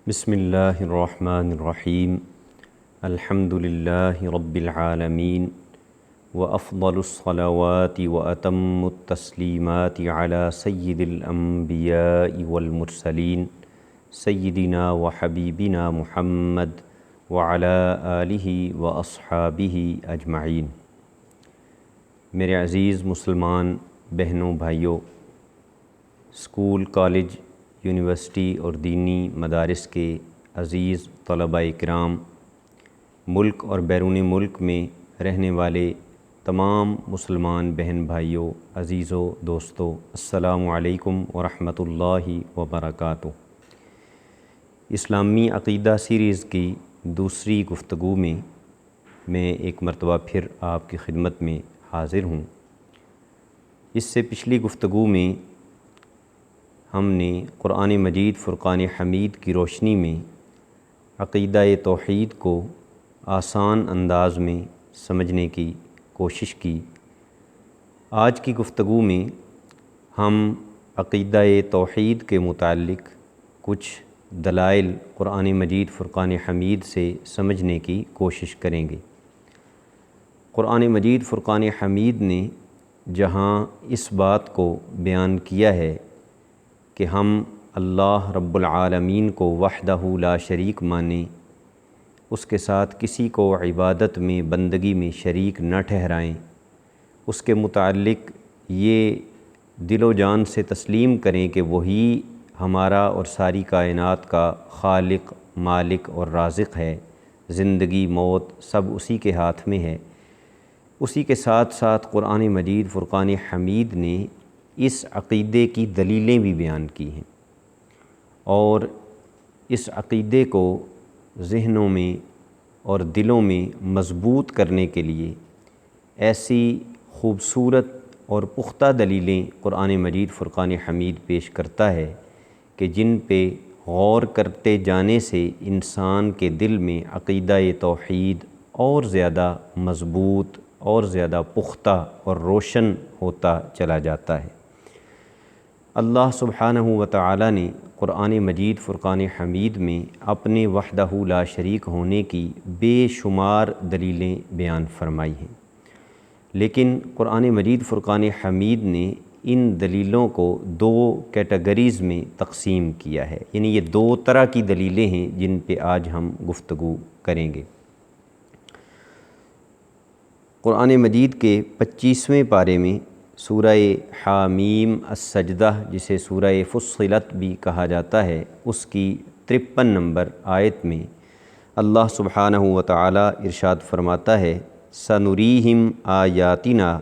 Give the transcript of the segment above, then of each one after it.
بسم اللہ الرحمن الرحیم الحمد للہ رب العالمین وافضل الصلوات واتم التسلیمات علی سید الانبیاء والمرسلین سیدنا وحبیبنا محمد وعلی آلہ واصحابہ اجمعین۔ میرے عزیز مسلمان بہنوں بھائیوں، اسکول، کالج، یونیورسٹی اور دینی مدارس کے عزیز طلباء کرام، ملک اور بیرون ملک میں رہنے والے تمام مسلمان بہن بھائیوں، عزیزوں، دوستوں، السلام علیکم ورحمۃ اللہ وبرکاتہ۔ اسلامی عقیدہ سیریز کی دوسری گفتگو میں ایک مرتبہ پھر آپ کی خدمت میں حاضر ہوں۔ اس سے پچھلی گفتگو میں ہم نے قرآن مجید فرقان حمید کی روشنی میں عقیدہ توحید کو آسان انداز میں سمجھنے کی کوشش کی۔ آج کی گفتگو میں ہم عقیدہ توحید کے متعلق کچھ دلائل قرآن مجید فرقان حمید سے سمجھنے کی کوشش کریں گے۔ قرآن مجید فرقان حمید نے جہاں اس بات کو بیان کیا ہے کہ ہم اللہ رب العالمین کو وحدہ لا شریک مانیں، اس کے ساتھ کسی کو عبادت میں، بندگی میں شریک نہ ٹھہرائیں، اس کے متعلق یہ دل و جان سے تسلیم کریں کہ وہی ہمارا اور ساری کائنات کا خالق، مالک اور رازق ہے، زندگی موت سب اسی کے ہاتھ میں ہے۔ اسی کے ساتھ ساتھ قرآن مجید فرقان حمید نے اس عقیدے کی دلیلیں بھی بیان کی ہیں، اور اس عقیدے کو ذہنوں میں اور دلوں میں مضبوط کرنے کے لیے ایسی خوبصورت اور پختہ دلیلیں قرآن مجید فرقان حمید پیش کرتا ہے کہ جن پہ غور کرتے جانے سے انسان کے دل میں عقیدہ توحید اور زیادہ مضبوط اور زیادہ پختہ اور روشن ہوتا چلا جاتا ہے۔ اللہ سبحانہ وتعالی نے قرآن مجید فرقان حمید میں اپنے وحدہ لا شریک ہونے کی بے شمار دلیلیں بیان فرمائی ہیں، لیکن قرآن مجید فرقان حمید نے ان دلیلوں کو دو کیٹیگریز میں تقسیم کیا ہے، یعنی یہ دو طرح کی دلیلیں ہیں جن پہ آج ہم گفتگو کریں گے۔ قرآن مجید کے 25ویں پارے میں سورہ حامیم السجدہ، جسے سورہ فصلت بھی کہا جاتا ہے، اس کی 53 نمبر آیت میں اللہ سبحانہ وتعالی ارشاد فرماتا ہے: سَنُرِيهِمْ آيَاتِنَا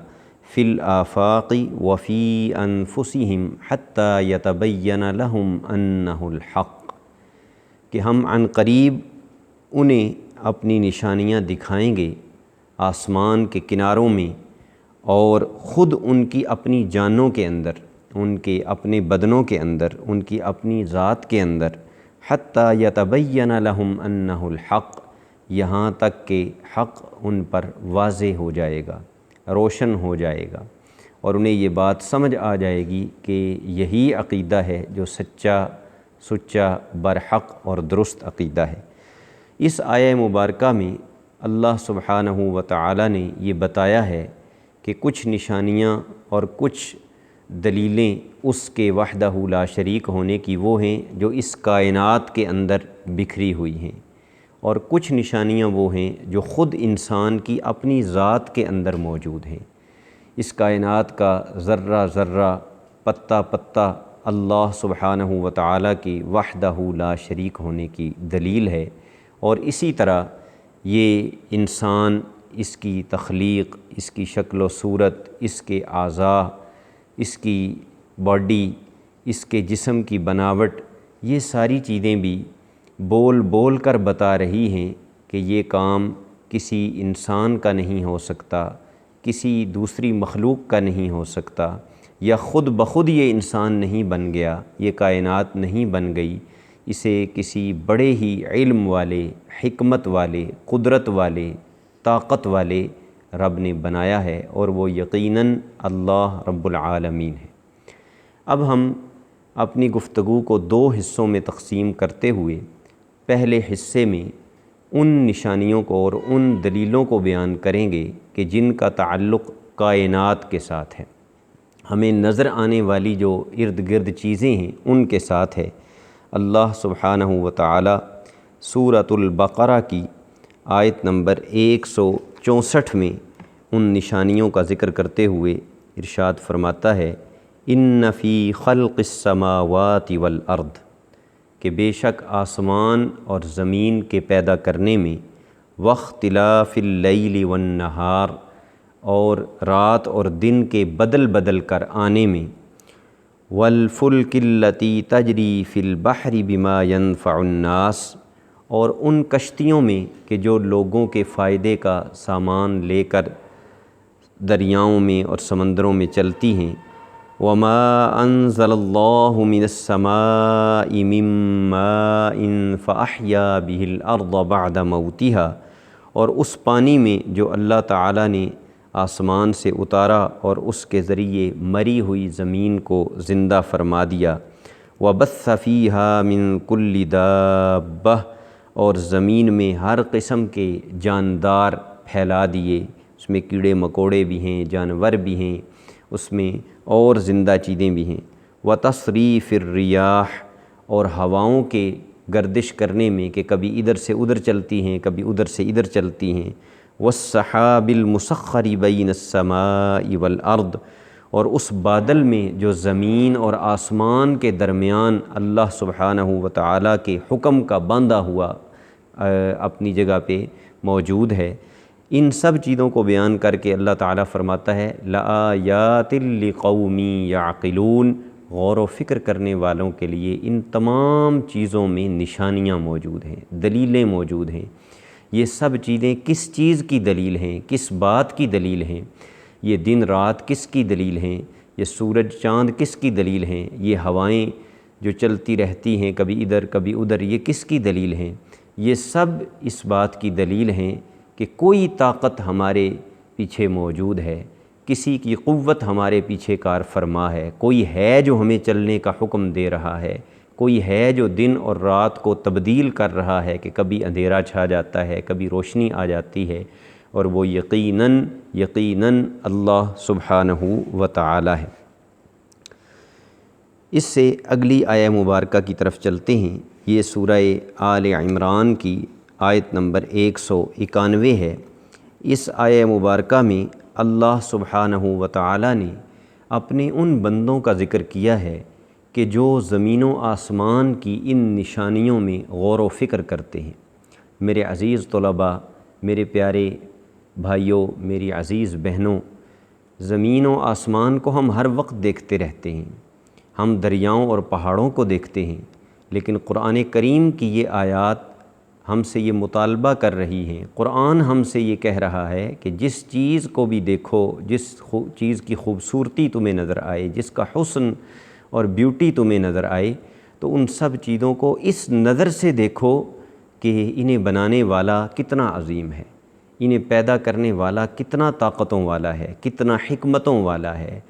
فِي الْآفَاقِ وَفِي أَنفُسِهِمْ حَتَّى يَتَبَيَّنَ لَهُمْ أَنَّهُ الْحَقُّ، کہ ہم عن قریب انہیں اپنی نشانیاں دکھائیں گے آسمان کے کناروں میں، اور خود ان کی اپنی جانوں کے اندر، ان کے اپنے بدنوں کے اندر، ان کی اپنی ذات کے اندر، حتیٰ یتبین لہم انہ الحق، یہاں تک کہ حق ان پر واضح ہو جائے گا، روشن ہو جائے گا، اور انہیں یہ بات سمجھ آ جائے گی کہ یہی عقیدہ ہے جو سچا برحق اور درست عقیدہ ہے۔ اس آیہ مبارکہ میں اللہ سبحانہ وتعالی نے یہ بتایا ہے کہ کچھ نشانیاں اور کچھ دلیلیں اس کے وحدہ لا شریک ہونے کی وہ ہیں جو اس کائنات کے اندر بکھری ہوئی ہیں، اور کچھ نشانیاں وہ ہیں جو خود انسان کی اپنی ذات کے اندر موجود ہیں۔ اس کائنات کا ذرہ ذرہ، پتہ پتہ اللہ سبحانہ وتعالی کی وحدہ لا شریک ہونے کی دلیل ہے، اور اسی طرح یہ انسان، اس کی تخلیق، اس کی شکل و صورت، اس کے اعضاء، اس کی باڈی، اس کے جسم کی بناوٹ، یہ ساری چیزیں بھی بول بول کر بتا رہی ہیں کہ یہ کام کسی انسان کا نہیں ہو سکتا، کسی دوسری مخلوق کا نہیں ہو سکتا، یا خود بخود یہ انسان نہیں بن گیا، یہ کائنات نہیں بن گئی، اسے کسی بڑے ہی علم والے، حکمت والے، قدرت والے، طاقت والے رب نے بنایا ہے، اور وہ یقیناً اللہ رب العالمین ہے۔ اب ہم اپنی گفتگو کو دو حصوں میں تقسیم کرتے ہوئے پہلے حصے میں ان نشانیوں کو اور ان دلیلوں کو بیان کریں گے کہ جن کا تعلق کائنات کے ساتھ ہے، ہمیں نظر آنے والی جو ارد گرد چیزیں ہیں ان کے ساتھ ہے۔ اللہ سبحانہ و تعالی سورۃ البقرہ کی آیت نمبر 164 میں ان نشانیوں کا ذکر کرتے ہوئے ارشاد فرماتا ہے، ان فی خلق السماوات والارض، کہ بے شک آسمان اور زمین کے پیدا کرنے میں، واختلاف اللیل والنہار، اور رات اور دن کے بدل بدل کر آنے میں، والفلک التی تجری فی البحر بما ينفع الناس، اور ان کشتیوں میں کہ جو لوگوں کے فائدے کا سامان لے کر دریاؤں میں اور سمندروں میں چلتی ہیں، وما انزل اللہ من السماء من ماء فاحیا بہ الارض بعد موتها، اور اس پانی میں جو اللہ تعالیٰ نے آسمان سے اتارا اور اس کے ذریعے مری ہوئی زمین کو زندہ فرما دیا، وبث فیہا من کل دابہ، اور زمین میں ہر قسم کے جاندار پھیلا دیے، اس میں کیڑے مکوڑے بھی ہیں، جانور بھی ہیں، اس میں اور زندہ چیزیں بھی ہیں، وتصریف الریاح، اور ہواؤں کے گردش کرنے میں کہ کبھی ادھر سے ادھر چلتی ہیں، کبھی ادھر سے ادھر چلتی ہیں، والسحاب المسخر بین السماء والارض، اور اس بادل میں جو زمین اور آسمان کے درمیان اللہ سبحانہ و تعالیٰ کے حکم کا باندھا ہوا اپنی جگہ پہ موجود ہے۔ ان سب چیزوں کو بیان کر کے اللہ تعالیٰ فرماتا ہے، لآیات لقوم یعقلون، غور و فکر کرنے والوں کے لیے ان تمام چیزوں میں نشانیاں موجود ہیں، دلیلیں موجود ہیں۔ یہ سب چیزیں کس چیز کی دلیل ہیں، کس بات کی دلیل ہیں؟ یہ دن رات کس کی دلیل ہیں؟ یہ سورج چاند کس کی دلیل ہیں؟ یہ ہوائیں جو چلتی رہتی ہیں کبھی ادھر کبھی ادھر، یہ کس کی دلیل ہیں؟ یہ سب اس بات کی دلیل ہیں کہ کوئی طاقت ہمارے پیچھے موجود ہے، کسی کی قوت ہمارے پیچھے کار فرما ہے، کوئی ہے جو ہمیں چلنے کا حکم دے رہا ہے، کوئی ہے جو دن اور رات کو تبدیل کر رہا ہے کہ کبھی اندھیرا چھا جاتا ہے، کبھی روشنی آ جاتی ہے، اور وہ یقیناً اللہ سبحانہ و تعالی ہے۔ اس سے اگلی آیہ مبارکہ کی طرف چلتے ہیں۔ یہ سورہ آل عمران کی آیت نمبر 191 ہے۔ اس آیہ مبارکہ میں اللہ سبحانہ و تعالی نے اپنے ان بندوں کا ذکر کیا ہے کہ جو زمین و آسمان کی ان نشانیوں میں غور و فکر کرتے ہیں۔ میرے عزیز طلباء، میرے پیارے بھائیوں، میری عزیز بہنوں، زمین و آسمان کو ہم ہر وقت دیکھتے رہتے ہیں، ہم دریاؤں اور پہاڑوں کو دیکھتے ہیں، لیکن قرآن کریم کی یہ آیات ہم سے یہ مطالبہ کر رہی ہیں، قرآن ہم سے یہ کہہ رہا ہے کہ جس چیز کو بھی دیکھو، جس چیز کی خوبصورتی تمہیں نظر آئے، جس کا حسن اور بیوٹی تمہیں نظر آئے، تو ان سب چیزوں کو اس نظر سے دیکھو کہ انہیں بنانے والا کتنا عظیم ہے، انہیں پیدا کرنے والا کتنا طاقتوں والا ہے، کتنا حکمتوں والا ہے۔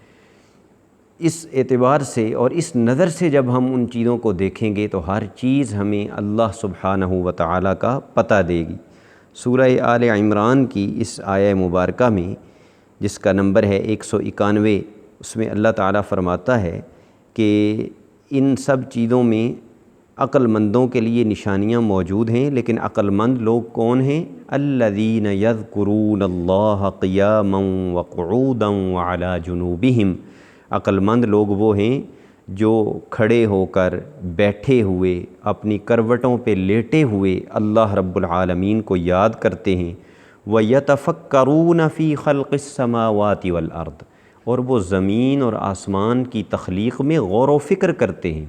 اس اعتبار سے اور اس نظر سے جب ہم ان چیزوں کو دیکھیں گے تو ہر چیز ہمیں اللہ سبحانہ و تعالیٰ کا پتہ دے گی۔ سورہ آل عمران کی اس آیہ مبارکہ میں جس کا نمبر ہے 191، اس میں اللہ تعالیٰ فرماتا ہے کہ ان سب چیزوں میں عقل مندوں کے لیے نشانیاں موجود ہیں، لیکن عقل مند لوگ کون ہیں؟ الذین یذکرون اللہ قیاما وقعودا وعلی جنوبہم، عقل مند لوگ وہ ہیں جو کھڑے ہو کر، بیٹھے ہوئے، اپنی کروٹوں پہ لیٹے ہوئے اللہ رب العالمین کو یاد کرتے ہیں۔ وَيَتَفَكَّرُونَ فِي خَلْقِ السَّمَاوَاتِ وَالْأَرْضِ، اور وہ زمین اور آسمان کی تخلیق میں غور و فکر کرتے ہیں۔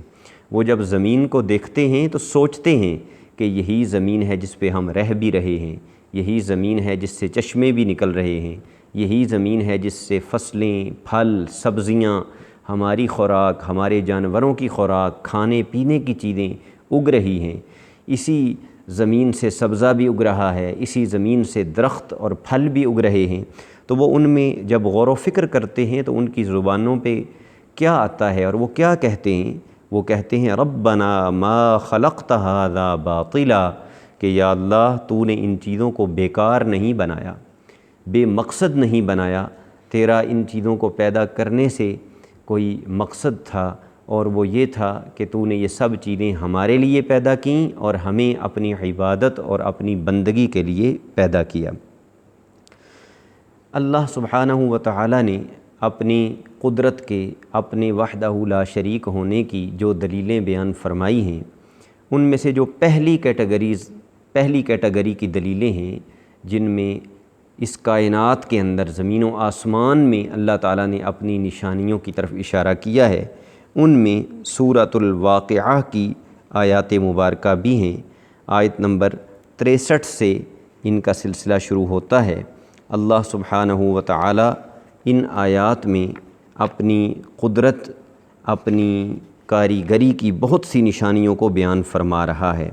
وہ جب زمین کو دیکھتے ہیں تو سوچتے ہیں کہ یہی زمین ہے جس پہ ہم رہ بھی رہے ہیں، یہی زمین ہے جس سے چشمے بھی نکل رہے ہیں، یہی زمین ہے جس سے فصلیں، پھل، سبزیاں، ہماری خوراک، ہمارے جانوروں کی خوراک، کھانے پینے کی چیزیں اگ رہی ہیں، اسی زمین سے سبزہ بھی اگ رہا ہے، اسی زمین سے درخت اور پھل بھی اگ رہے ہیں۔ تو وہ ان میں جب غور و فکر کرتے ہیں تو ان کی زبانوں پہ کیا آتا ہے اور وہ کیا کہتے ہیں؟ وہ کہتے ہیں ربنا ما خلقت ھذا باطلا، کہ یا اللہ تو نے ان چیزوں کو بیکار نہیں بنایا، بے مقصد نہیں بنایا، تیرا ان چیزوں کو پیدا کرنے سے کوئی مقصد تھا، اور وہ یہ تھا کہ تو نے یہ سب چیزیں ہمارے لیے پیدا کیں اور ہمیں اپنی عبادت اور اپنی بندگی کے لیے پیدا کیا۔ اللہ سبحانہ و تعالی نے اپنی قدرت کے، اپنے وحدہ لا شریک ہونے کی جو دلیلیں بیان فرمائی ہیں، ان میں سے جو پہلی کیٹیگری کی دلیلیں ہیں، جن میں اس کائنات کے اندر زمین و آسمان میں اللہ تعالیٰ نے اپنی نشانیوں کی طرف اشارہ کیا ہے، ان میں سورۃ الواقعہ کی آیات مبارکہ بھی ہیں۔ آیت نمبر 63 سے ان کا سلسلہ شروع ہوتا ہے۔ اللہ سبحانہ و تعالی ان آیات میں اپنی قدرت، اپنی کاریگری کی بہت سی نشانیوں کو بیان فرما رہا ہے۔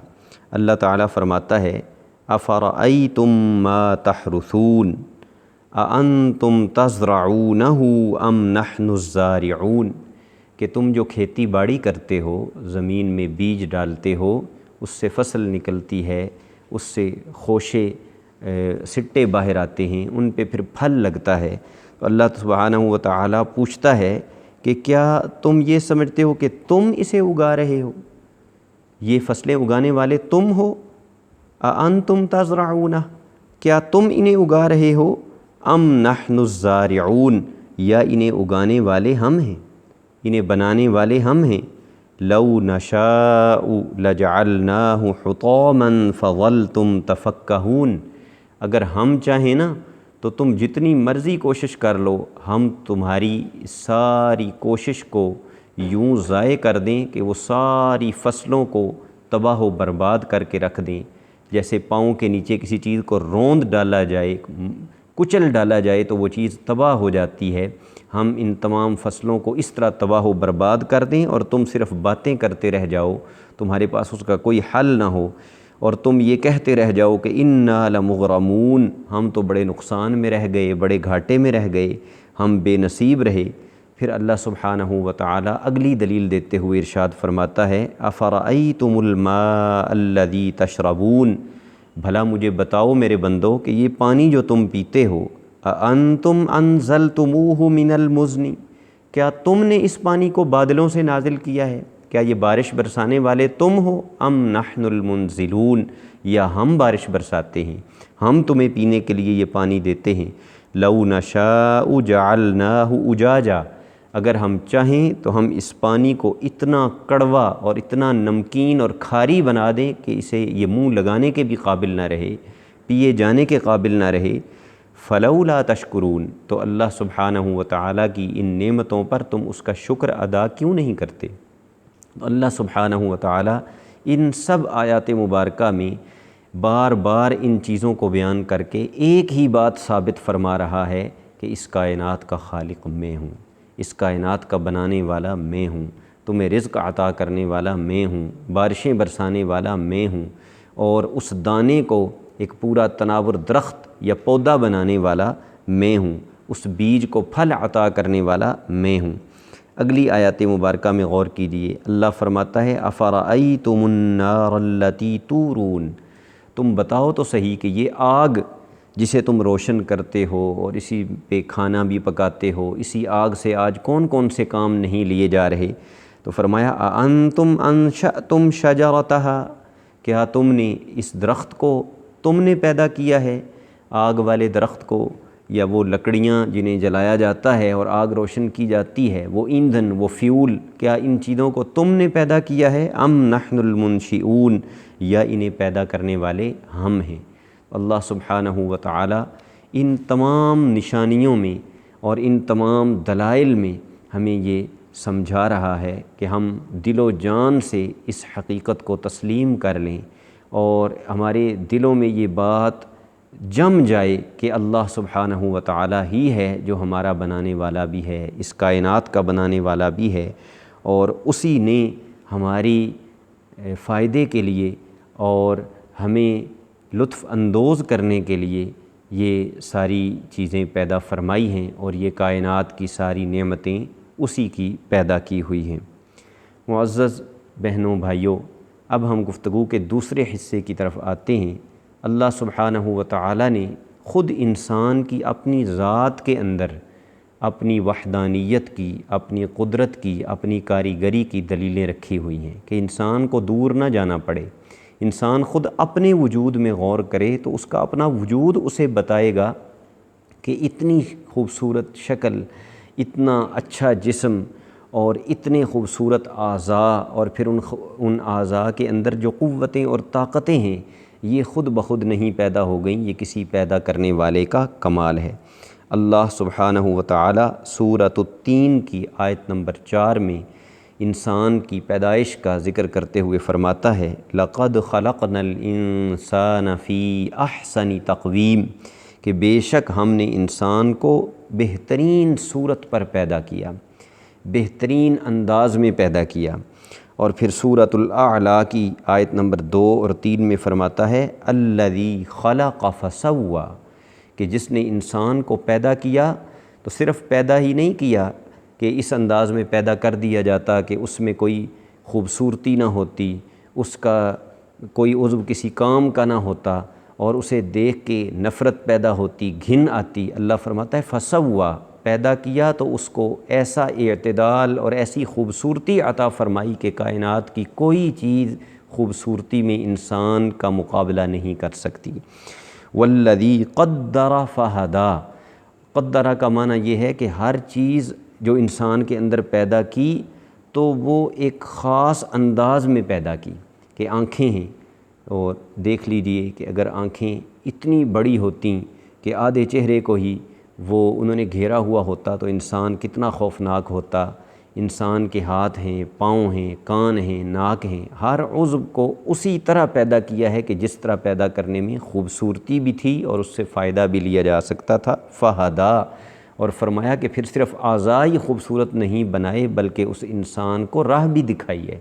اللہ تعالیٰ فرماتا ہے افرأیتم ما تحرثون اانتم تزرعونہ ام نحن الزارعون، کہ تم جو کھیتی باڑی کرتے ہو، زمین میں بیج ڈالتے ہو، اس سے فصل نکلتی ہے، اس سے خوشے سٹے باہر آتے ہیں، ان پہ پھر پھل لگتا ہے، تو اللہ سبحانہ و تعالیٰ پوچھتا ہے کہ کیا تم یہ سمجھتے ہو کہ تم اسے اگا رہے ہو، یہ فصلیں اگانے والے تم ہو؟ اانتم تزرعون، کیا تم انہیں اگا رہے ہو؟ ام نحن الزارعون، یا انہیں اگانے والے ہم ہیں، انہیں بنانے والے ہم ہیں۔ لو نشاء لجعلناہ حطاما فظلتم تفکہون، اگر ہم چاہیں نا تو تم جتنی مرضی کوشش کر لو، ہم تمہاری ساری کوشش کو یوں ضائع کر دیں کہ وہ ساری فصلوں کو تباہ و برباد کر کے رکھ دیں، جیسے پاؤں کے نیچے کسی چیز کو روند ڈالا جائے، کچل ڈالا جائے تو وہ چیز تباہ ہو جاتی ہے۔ ہم ان تمام فصلوں کو اس طرح تباہ و برباد کر دیں اور تم صرف باتیں کرتے رہ جاؤ، تمہارے پاس اس کا کوئی حل نہ ہو، اور تم یہ کہتے رہ جاؤ کہ انا لمغرمون، ہم تو بڑے نقصان میں رہ گئے، بڑے گھاٹے میں رہ گئے، ہم بے نصیب رہے۔ پھر اللہ سبحانہ و تعالی اگلی دلیل دیتے ہوئے ارشاد فرماتا ہے افرأیتم الماء الذی تشربون، بھلا مجھے بتاؤ میرے بندو کہ یہ پانی جو تم پیتے ہو، اانتم انزلتموہ من المزن، کیا تم نے اس پانی کو بادلوں سے نازل کیا ہے؟ کیا یہ بارش برسانے والے تم ہو؟ ام نحن المنزلون، یا ہم بارش برساتے ہیں، ہم تمہیں پینے کے لیے یہ پانی دیتے ہیں۔ لو نشاء جعلناہ اجاجا، اگر ہم چاہیں تو ہم اس پانی کو اتنا کڑوا اور اتنا نمکین اور کھاری بنا دیں کہ اسے یہ منہ لگانے کے بھی قابل نہ رہے، پیے جانے کے قابل نہ رہے۔ فلولا تشکرون، تو اللہ سبحانہ و تعالیٰ کی ان نعمتوں پر تم اس کا شکر ادا کیوں نہیں کرتے؟ اللہ سبحانہ و تعالیٰ ان سب آیات مبارکہ میں بار بار ان چیزوں کو بیان کر کے ایک ہی بات ثابت فرما رہا ہے کہ اس کائنات کا خالق میں ہوں، اس کائنات کا بنانے والا میں ہوں، تمہیں رزق عطا کرنے والا میں ہوں، بارشیں برسانے والا میں ہوں، اور اس دانے کو ایک پورا تناور درخت یا پودا بنانے والا میں ہوں، اس بیج کو پھل عطا کرنے والا میں ہوں۔ اگلی آیات مبارکہ میں غور کیجیے، اللہ فرماتا ہے افرأیتم النار التی تورون، تم بتاؤ تو صحیح کہ یہ آگ جسے تم روشن کرتے ہو اور اسی پہ کھانا بھی پکاتے ہو، اسی آگ سے آج کون کون سے کام نہیں لیے جا رہے؟ تو فرمایا اانتم انشأتم شجرتہا، کیا تم نے اس درخت کو تم نے پیدا کیا ہے؟ آگ والے درخت کو، یا وہ لکڑیاں جنہیں جلایا جاتا ہے اور آگ روشن کی جاتی ہے، وہ ایندھن، وہ فیول، کیا ان چیزوں کو تم نے پیدا کیا ہے؟ ام نحن المنشئون، یا انہیں پیدا کرنے والے ہم ہیں۔ اللہ سبحانہ و تعالی ان تمام نشانیوں میں اور ان تمام دلائل میں ہمیں یہ سمجھا رہا ہے کہ ہم دل و جان سے اس حقیقت کو تسلیم کر لیں اور ہمارے دلوں میں یہ بات جم جائے کہ اللہ سبحانہ و تعالی ہی ہے جو ہمارا بنانے والا بھی ہے، اس کائنات کا بنانے والا بھی ہے، اور اسی نے ہماری فائدے کے لیے اور ہمیں لطف اندوز کرنے کے لیے یہ ساری چیزیں پیدا فرمائی ہیں، اور یہ کائنات کی ساری نعمتیں اسی کی پیدا کی ہوئی ہیں۔ معزز بہنوں بھائیوں، اب ہم گفتگو کے دوسرے حصے کی طرف آتے ہیں۔ اللہ سبحانہ و تعالی نے خود انسان کی اپنی ذات کے اندر اپنی وحدانیت کی، اپنی قدرت کی، اپنی کاریگری کی دلیلیں رکھی ہوئی ہیں کہ انسان کو دور نہ جانا پڑے، انسان خود اپنے وجود میں غور کرے تو اس کا اپنا وجود اسے بتائے گا کہ اتنی خوبصورت شکل، اتنا اچھا جسم اور اتنے خوبصورت اعضاء، اور پھر ان اعضاء کے اندر جو قوتیں اور طاقتیں ہیں، یہ خود بخود نہیں پیدا ہو گئیں، یہ کسی پیدا کرنے والے کا کمال ہے۔ اللہ سبحانہ و تعالی سورۃ التین کی آیت نمبر 4 میں انسان کی پیدائش کا ذکر کرتے ہوئے فرماتا ہے، لَقَدْ خَلَقْنَا الْإِنسَانَ فِي أَحْسَنِ تَقْوِيمٍ، کہ بے شک ہم نے انسان کو بہترین صورت پر پیدا کیا، بہترین انداز میں پیدا کیا۔ اور پھر سورۃ الاعلیٰ کی آیت نمبر 2 اور 3 میں فرماتا ہے، الذی خلق فسوی، کہ جس نے انسان کو پیدا کیا تو صرف پیدا ہی نہیں کیا کہ اس انداز میں پیدا کر دیا جاتا کہ اس میں کوئی خوبصورتی نہ ہوتی، اس کا کوئی عضو کسی کام کا نہ ہوتا اور اسے دیکھ کے نفرت پیدا ہوتی، گھن آتی۔ اللہ فرماتا ہے فسوی، پیدا کیا تو اس کو ایسا اعتدال اور ایسی خوبصورتی عطا فرمائی کہ کائنات کی کوئی چیز خوبصورتی میں انسان کا مقابلہ نہیں کر سکتی۔ والذی قدر فہدی، قدرہ کا معنی یہ ہے کہ ہر چیز جو انسان کے اندر پیدا کی تو وہ ایک خاص انداز میں پیدا کی، کہ آنکھیں ہیں اور دیکھ لیجئے کہ اگر آنکھیں اتنی بڑی ہوتیں کہ آدھے چہرے کو ہی وہ انہوں نے گھیرا ہوا ہوتا تو انسان کتنا خوفناک ہوتا۔ انسان کے ہاتھ ہیں، پاؤں ہیں، کان ہیں، ناک ہیں، ہر عضو کو اسی طرح پیدا کیا ہے کہ جس طرح پیدا کرنے میں خوبصورتی بھی تھی اور اس سے فائدہ بھی لیا جا سکتا تھا۔ فہدا، اور فرمایا کہ پھر صرف اعضاء ہی خوبصورت نہیں بنائے بلکہ اس انسان کو راہ بھی دکھائی ہے،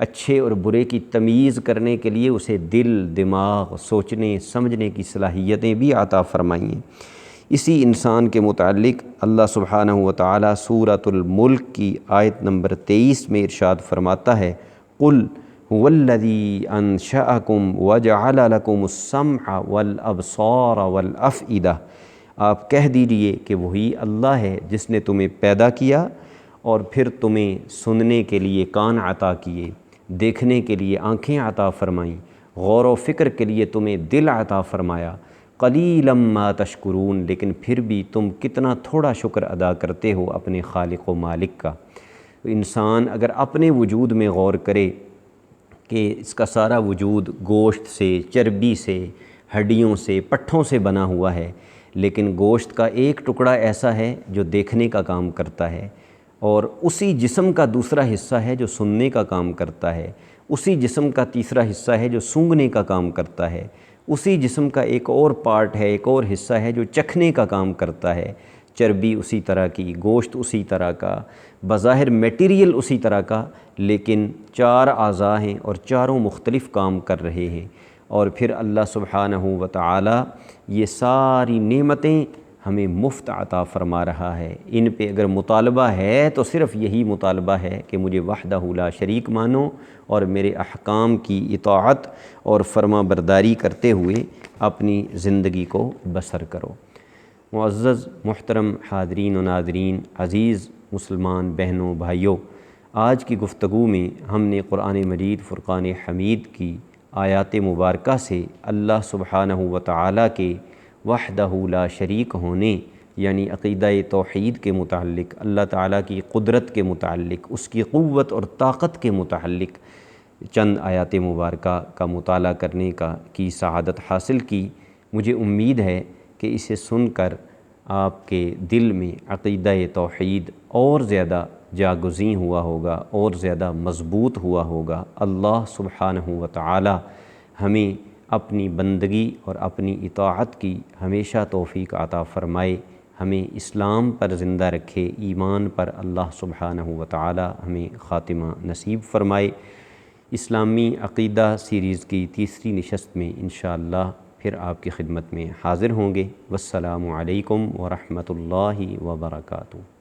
اچھے اور برے کی تمیز کرنے کے لیے اسے دل، دماغ، سوچنے سمجھنے کی صلاحیتیں بھی عطا فرمائی ہیں۔ اسی انسان کے متعلق اللہ سبحانہ و تعالی سورۃ الملک کی آیت نمبر 23 میں ارشاد فرماتا ہے، قُلْ هُوَ الَّذِي أَنشَأَكُمْ وَجَعَلَ لَكُمُ السَّمْعَ وَالْأَبْصَارَ وَالْأَفْئِدَةَ، آپ کہہ دیجئے کہ وہی اللہ ہے جس نے تمہیں پیدا کیا اور پھر تمہیں سننے کے لیے کان عطا کیے، دیکھنے کے لیے آنکھیں عطا فرمائیں، غور و فکر کے لیے تمہیں دل عطا فرمایا۔ قلیلا ما تشکرون، لیکن پھر بھی تم کتنا تھوڑا شکر ادا کرتے ہو اپنے خالق و مالک کا۔ انسان اگر اپنے وجود میں غور کرے کہ اس کا سارا وجود گوشت سے، چربی سے، ہڈیوں سے، پٹھوں سے بنا ہوا ہے، لیکن گوشت کا ایک ٹکڑا ایسا ہے جو دیکھنے کا کام کرتا ہے، اور اسی جسم کا دوسرا حصہ ہے جو سننے کا کام کرتا ہے، اسی جسم کا تیسرا حصہ ہے جو سونگھنے کا کام کرتا ہے، اسی جسم کا ایک اور پارٹ ہے، ایک اور حصہ ہے جو چکھنے کا کام کرتا ہے، چربی اسی طرح کی، گوشت اسی طرح کا، بظاہر میٹیریل اسی طرح کا، لیکن 4 اعضاء ہیں اور چاروں مختلف کام کر رہے ہیں۔ اور پھر اللہ سبحانہ و تعالی یہ ساری نعمتیں ہمیں مفت عطا فرما رہا ہے۔ ان پہ اگر مطالبہ ہے تو صرف یہی مطالبہ ہے کہ مجھے وحدہ لا شریک مانو اور میرے احکام کی اطاعت اور فرما برداری کرتے ہوئے اپنی زندگی کو بسر کرو۔ معزز محترم حاضرین و ناظرین، عزیز مسلمان بہنوں بھائیوں، آج کی گفتگو میں ہم نے قرآن مجید فرقان حمید کی آیات مبارکہ سے اللہ سبحانہ و تعالی کے وحدہ لا شریک ہونے یعنی عقیدہ توحید کے متعلق، اللہ تعالیٰ کی قدرت کے متعلق، اس کی قوت اور طاقت کے متعلق چند آیات مبارکہ کا مطالعہ کرنے کی سعادت حاصل کی۔ مجھے امید ہے کہ اسے سن کر آپ کے دل میں عقیدہ توحید اور زیادہ جاگزیں ہوا ہوگا، اور زیادہ مضبوط ہوا ہوگا۔ اللہ سبحانہ و تعالی ہمیں اپنی بندگی اور اپنی اطاعت کی ہمیشہ توفیق عطا فرمائے، ہمیں اسلام پر زندہ رکھے، ایمان پر اللہ سبحانہ و تعالی ہمیں خاتمہ نصیب فرمائے۔ اسلامی عقیدہ سیریز کی تیسری نشست میں انشاءاللہ پھر آپ کی خدمت میں حاضر ہوں گے۔ والسلام علیکم ورحمۃ اللہ وبرکاتہ۔